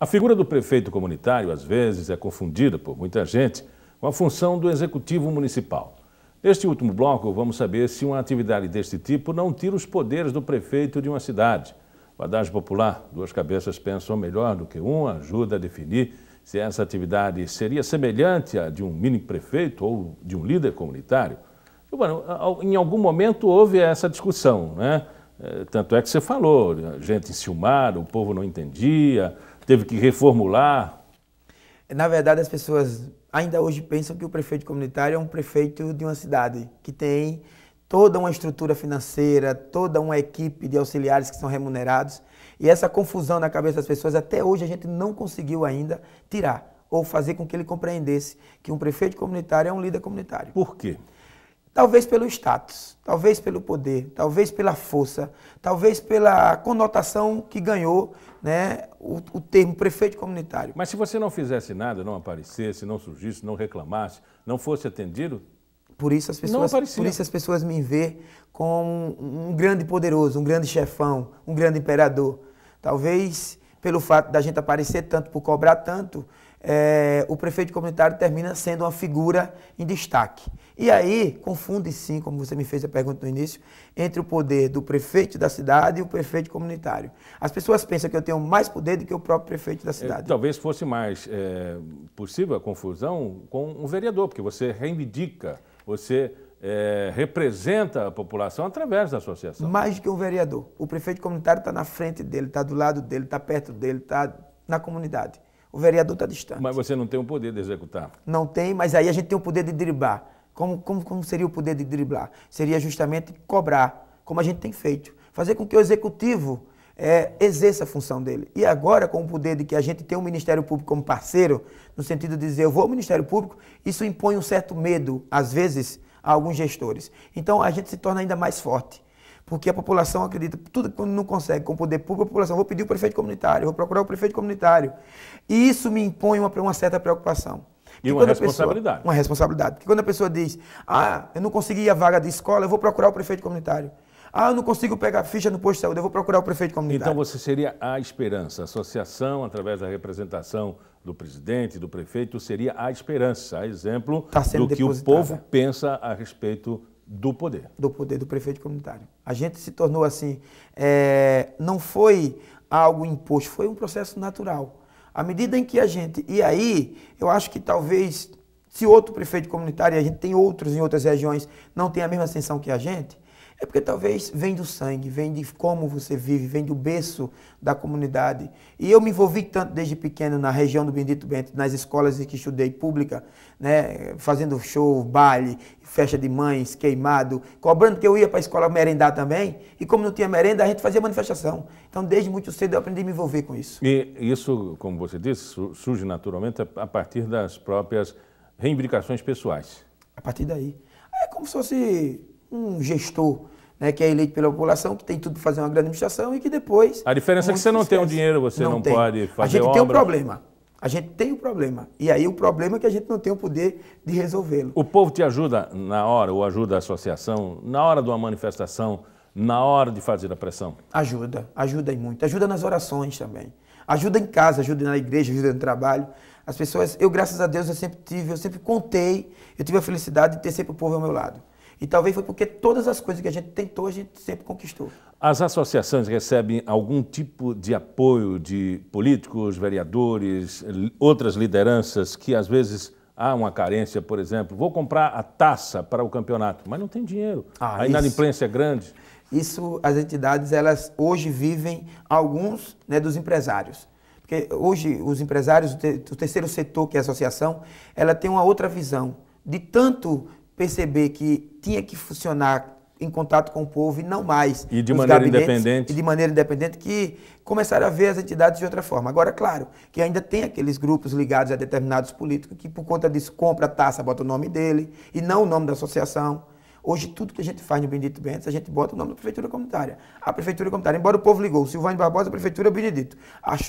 A figura do prefeito comunitário, às vezes, é confundida por muita gente com a função do executivo municipal. Neste último bloco, vamos saber se uma atividade deste tipo não tira os poderes do prefeito de uma cidade. O adágio popular, duas cabeças pensam melhor do que uma, ajuda a definir se essa atividade seria semelhante à de um mini-prefeito ou de um líder comunitário. E, bueno, em algum momento houve essa discussão, né? Tanto é que você falou, gente enciumada, o povo não entendia, teve que reformular. Na verdade, as pessoas ainda hoje pensam que o prefeito comunitário é um prefeito de uma cidade, que tem toda uma estrutura financeira, toda uma equipe de auxiliares que são remunerados. E essa confusão na cabeça das pessoas, até hoje a gente não conseguiu ainda tirar, ou fazer com que ele compreendesse que um prefeito comunitário é um líder comunitário. Por quê? Talvez pelo status, talvez pelo poder, talvez pela força, talvez pela conotação que ganhou, né, o termo prefeito comunitário. Mas se você não fizesse nada, não aparecesse, não surgisse, não reclamasse, não fosse atendido, por isso as pessoas me veem como um grande poderoso, um grande chefão, um grande imperador. Talvez pelo fato da gente aparecer tanto, por cobrar tanto, o prefeito comunitário termina sendo uma figura em destaque. E aí, confunde sim, como você me fez a pergunta no início, entre o poder do prefeito da cidade e o prefeito comunitário. As pessoas pensam que eu tenho mais poder do que o próprio prefeito da cidade. Talvez fosse mais possível a confusão com um vereador, porque você reivindica, você representa a população através da associação. Mais do que um vereador. O prefeito comunitário está na frente dele, está do lado dele, está perto dele, está na comunidade. O vereador está distante. Mas você não tem o poder de executar. Não tem, mas aí a gente tem o poder de driblar. Como seria o poder de driblar? Seria justamente cobrar, como a gente tem feito. Fazer com que o executivo exerça a função dele. E agora, com o poder de que a gente tem o Ministério Público como parceiro, no sentido de dizer, eu vou ao Ministério Público, isso impõe um certo medo, às vezes, a alguns gestores. Então, a gente se torna ainda mais forte. Porque a população acredita, tudo quando não consegue com o poder público, a população, vou pedir o prefeito comunitário, vou procurar o prefeito comunitário. E isso me impõe uma certa preocupação. E uma responsabilidade. Uma responsabilidade. Porque quando a pessoa diz, eu não consegui a vaga de escola, eu vou procurar o prefeito comunitário. Eu não consigo pegar ficha no posto de saúde, eu vou procurar o prefeito comunitário. Então você seria a esperança, a associação, através da representação do presidente, do prefeito, seria a esperança, a exemplo do que o povo pensa a respeito do poder. Do poder do prefeito comunitário. A gente se tornou assim, não foi algo imposto, foi um processo natural. À medida em que a gente... E aí, eu acho que talvez, se outro prefeito comunitário, e a gente tem outros em outras regiões, não tem a mesma ascensão que a gente, é porque talvez vem do sangue, vem de como você vive, vem do berço da comunidade. E eu me envolvi tanto desde pequeno na região do Benedito Bento, nas escolas em que estudei pública, né, fazendo show, baile, festa de mães, queimado, cobrando que eu ia para a escola merendar também. E como não tinha merenda, a gente fazia manifestação. Então, desde muito cedo, eu aprendi a me envolver com isso. E isso, como você disse, surge naturalmente a partir das próprias reivindicações pessoais. A partir daí. É como se fosse um gestor, né, que é eleito pela população, que tem tudo para fazer uma grande administração e que depois... A diferença é que você não tem o dinheiro, você não pode fazer obra. A gente tem um problema. A gente tem um problema. E aí o problema é que a gente não tem o poder de resolvê-lo. O povo te ajuda na hora, ou ajuda a associação, na hora de uma manifestação, na hora de fazer a pressão? Ajuda e muito. Ajuda nas orações também. Ajuda em casa, ajuda na igreja, ajuda no trabalho. As pessoas, graças a Deus, eu sempre contei, eu tive a felicidade de ter sempre o povo ao meu lado. E talvez foi porque todas as coisas que a gente tentou, a gente sempre conquistou. As associações recebem algum tipo de apoio de políticos, vereadores, outras lideranças que às vezes há uma carência, por exemplo, vou comprar a taça para o campeonato, mas não tem dinheiro. A inadimplência é grande. Isso, as entidades, elas hoje vivem, alguns, né, dos empresários. Porque hoje os empresários, o terceiro setor, que é a associação, ela tem uma outra visão de tanto perceber que tinha que funcionar em contato com o povo e não mais e de maneira independente. E de maneira independente, que começaram a ver as entidades de outra forma. Agora, claro, que ainda tem aqueles grupos ligados a determinados políticos que por conta disso compra a taça, bota o nome dele e não o nome da associação. Hoje tudo que a gente faz no Benedito Bento, a gente bota o nome da Prefeitura Comunitária. A Prefeitura Comunitária, embora o povo ligou, o Silvânio Barbosa, a Prefeitura Benedito.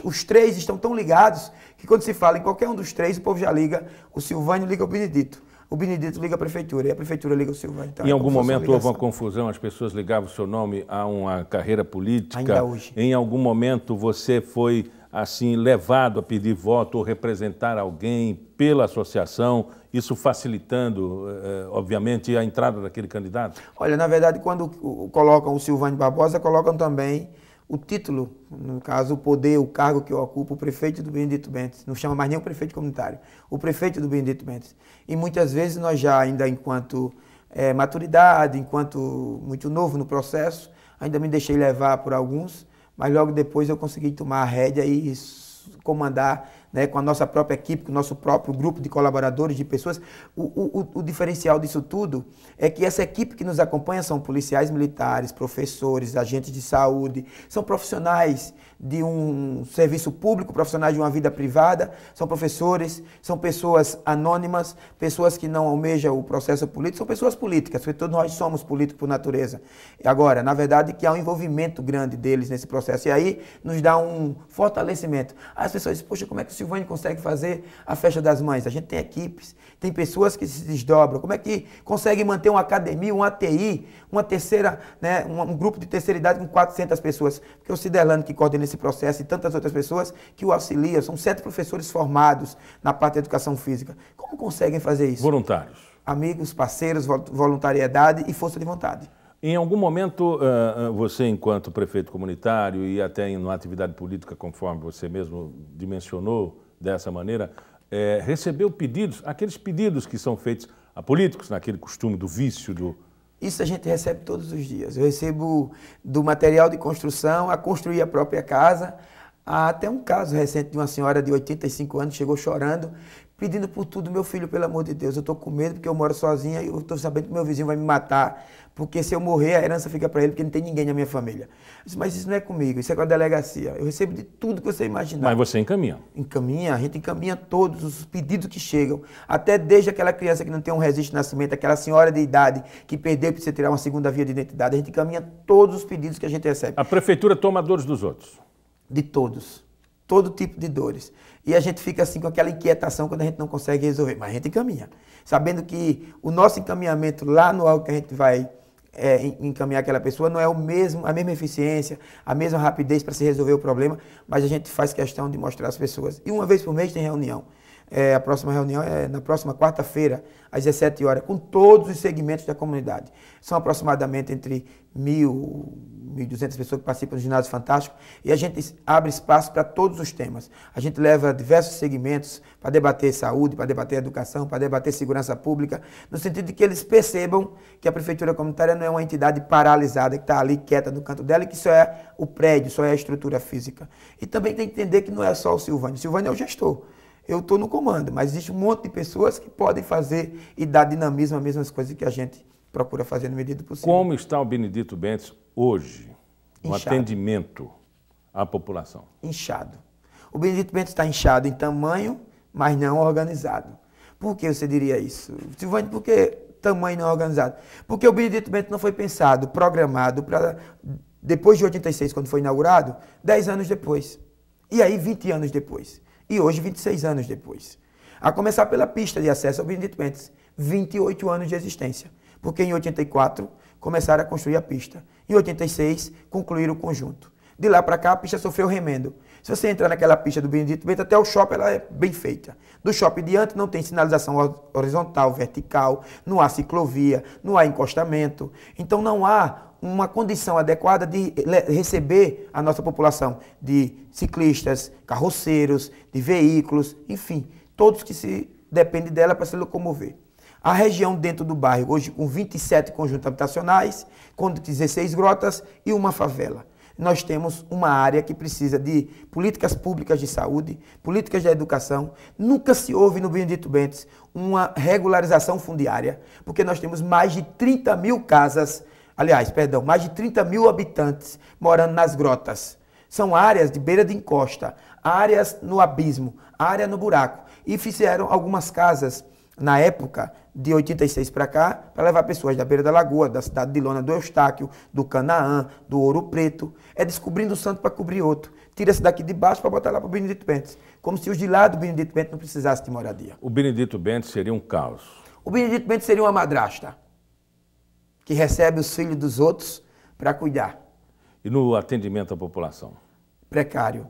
Os três estão tão ligados que quando se fala em qualquer um dos três, o povo já liga, o Silvânio liga o Benedito. O Benedito liga a prefeitura e a prefeitura liga o Silvânio. Então, em algum momento houve uma confusão, as pessoas ligavam o seu nome a uma carreira política? Ainda hoje. Em algum momento você foi assim, levado a pedir voto ou representar alguém pela associação, isso facilitando, obviamente, a entrada daquele candidato? Olha, na verdade, quando colocam o Silvânio Barbosa, colocam também o título, no caso, o poder, o cargo que eu ocupo, o prefeito do Benedito Bentes. Não chama mais nem o prefeito comunitário, o prefeito do Benedito Bentes. E muitas vezes nós já, ainda enquanto maturidade, enquanto muito novo no processo, ainda me deixei levar por alguns, mas logo depois eu consegui tomar a rédea e comandar, né, com a nossa própria equipe, com o nosso próprio grupo de colaboradores, de pessoas. O diferencial disso tudo é que essa equipe que nos acompanha são policiais militares, professores, agentes de saúde, são profissionais de um serviço público, profissionais de uma vida privada, são professores, são pessoas anônimas, pessoas que não almejam o processo político, são pessoas políticas, porque todos nós somos políticos por natureza. Agora, na verdade, que há um envolvimento grande deles nesse processo, e aí nos dá um fortalecimento. As pessoas dizem, poxa, como é que o Silvânio consegue fazer a festa das mães? A gente tem equipes, tem pessoas que se desdobram, como é que consegue manter uma academia, uma ATI, uma terceira, né, um grupo de terceira idade com 400 pessoas, porque o Cidelano que coordena esse processo e tantas outras pessoas que o auxiliam, são 7 professores formados na parte de educação física. Como conseguem fazer isso? Voluntários. Amigos, parceiros, voluntariedade e força de vontade. Em algum momento, você, enquanto prefeito comunitário e até em uma atividade política, conforme você mesmo dimensionou dessa maneira, recebeu pedidos, aqueles pedidos que são feitos a políticos, naquele costume do vício, do... Isso a gente recebe todos os dias. Eu recebo do material de construção a construir a própria casa. Há até um caso recente de uma senhora de 85 anos, chegou chorando, pedindo por tudo, meu filho, pelo amor de Deus, eu estou com medo porque eu moro sozinha e eu estou sabendo que meu vizinho vai me matar, porque se eu morrer a herança fica para ele, porque não tem ninguém na minha família. Eu disse, mas isso não é comigo, isso é com a delegacia. Eu recebo de tudo que você imaginar. Mas você encaminha? Encaminha, a gente encaminha todos os pedidos que chegam, até desde aquela criança que não tem um registro de nascimento, aquela senhora de idade que perdeu para você tirar uma segunda via de identidade, a gente encaminha todos os pedidos que a gente recebe. A prefeitura toma dores dos outros? De todos. Todo tipo de dores. E a gente fica assim com aquela inquietação quando a gente não consegue resolver. Mas a gente encaminha. Sabendo que o nosso encaminhamento lá no algo que a gente vai encaminhar aquela pessoa não é a mesma eficiência, a mesma rapidez para se resolver o problema, mas a gente faz questão de mostrar às pessoas. E uma vez por mês tem reunião. A próxima reunião é na próxima quarta-feira, às 17 horas, com todos os segmentos da comunidade. São aproximadamente entre 1.200 pessoas que participam do Ginásio Fantástico e a gente abre espaço para todos os temas. A gente leva diversos segmentos para debater saúde, para debater educação, para debater segurança pública, no sentido de que eles percebam que a Prefeitura Comunitária não é uma entidade paralisada, que está ali quieta no canto dela e que só é o prédio, só é a estrutura física. E também tem que entender que não é só o Silvânio. O Silvânio é o gestor. Eu estou no comando, mas existe um monte de pessoas que podem fazer e dar dinamismo às mesmas coisas que a gente procura fazer no medida do possível. Como está o Benedito Bentes hoje, no atendimento à população? Inchado. O Benedito Bentes está inchado em tamanho, mas não organizado. Por que você diria isso? Silvânio, por que tamanho não organizado? Porque o Benedito Bentes não foi pensado, programado para, depois de 86, quando foi inaugurado, 10 anos depois. E aí 20 anos depois. E hoje, 26 anos depois. A começar pela pista de acesso ao Benedito Bentes, 28 anos de existência. Porque em 84 começaram a construir a pista. Em 86 concluíram o conjunto. De lá para cá a pista sofreu remendo. Se você entrar naquela pista do Benedito Bentes, até o shopping ela é bem feita. Do shopping diante não tem sinalização horizontal, vertical, não há ciclovia, não há encostamento. Então não há uma condição adequada de receber a nossa população de ciclistas, carroceiros, de veículos, enfim, todos que se dependem dela para se locomover. A região dentro do bairro, hoje com 27 conjuntos habitacionais, com 16 grotas e uma favela. Nós temos uma área que precisa de políticas públicas de saúde, políticas de educação. Nunca se houve no Benedito Bentes uma regularização fundiária, porque nós temos mais de 30 mil casas, mais de 30 mil habitantes morando nas grotas. São áreas de beira de encosta, áreas no abismo, área no buraco. E fizeram algumas casas, na época, de 86 para cá, para levar pessoas da beira da lagoa, da cidade de Lona, do Eustáquio, do Canaã, do Ouro Preto. É descobrindo um santo para cobrir outro. Tira-se daqui de baixo para botar lá para o Benedito Bentes. Como se os de lá do Benedito Bentes não precisassem de moradia. O Benedito Bentes seria um caos? O Benedito Bentes seria uma madrasta que recebe os filhos dos outros para cuidar. E no atendimento à população? Precário.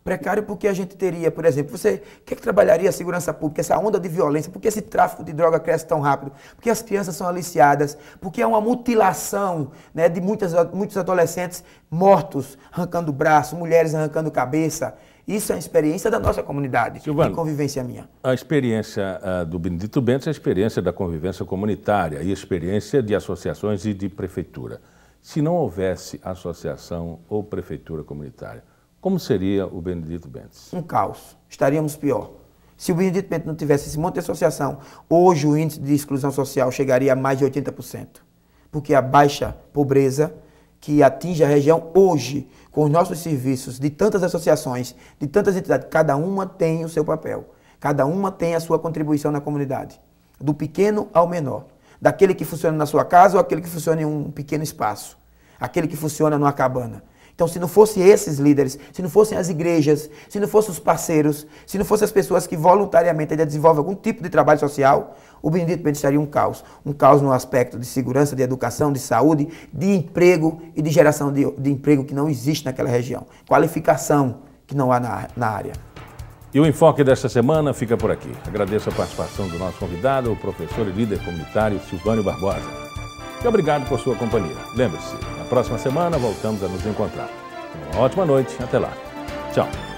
Precário porque a gente teria, por exemplo, você quer que trabalharia a segurança pública, essa onda de violência, por que esse tráfico de droga cresce tão rápido? Porque as crianças são aliciadas, porque há uma mutilação, né, de muitos adolescentes mortos, arrancando braço, mulheres arrancando cabeça. Isso é a experiência da nossa comunidade, Silvano, de convivência minha. A experiência do Benedito Bentes é a experiência da convivência comunitária e a experiência de associações e de prefeitura. Se não houvesse associação ou prefeitura comunitária, como seria o Benedito Bentes? Um caos. Estaríamos pior. Se o Benedito Bentes não tivesse esse monte de associação, hoje o índice de exclusão social chegaria a mais de 80%. Porque a baixa pobreza que atinge a região hoje, com os nossos serviços de tantas associações, de tantas entidades, cada uma tem o seu papel. Cada uma tem a sua contribuição na comunidade. Do pequeno ao menor. Daquele que funciona na sua casa ou aquele que funciona em um pequeno espaço. Aquele que funciona numa cabana. Então, se não fossem esses líderes, se não fossem as igrejas, se não fossem os parceiros, se não fossem as pessoas que voluntariamente ainda desenvolvem algum tipo de trabalho social, o Benedito Bentes estaria um caos. Um caos no aspecto de segurança, de educação, de saúde, de emprego e de geração de emprego que não existe naquela região. Qualificação que não há na área. E o enfoque desta semana fica por aqui. Agradeço a participação do nosso convidado, o professor e líder comunitário Silvânio Barbosa. E obrigado por sua companhia. Lembre-se, na próxima semana voltamos a nos encontrar. Uma ótima noite. Até lá. Tchau.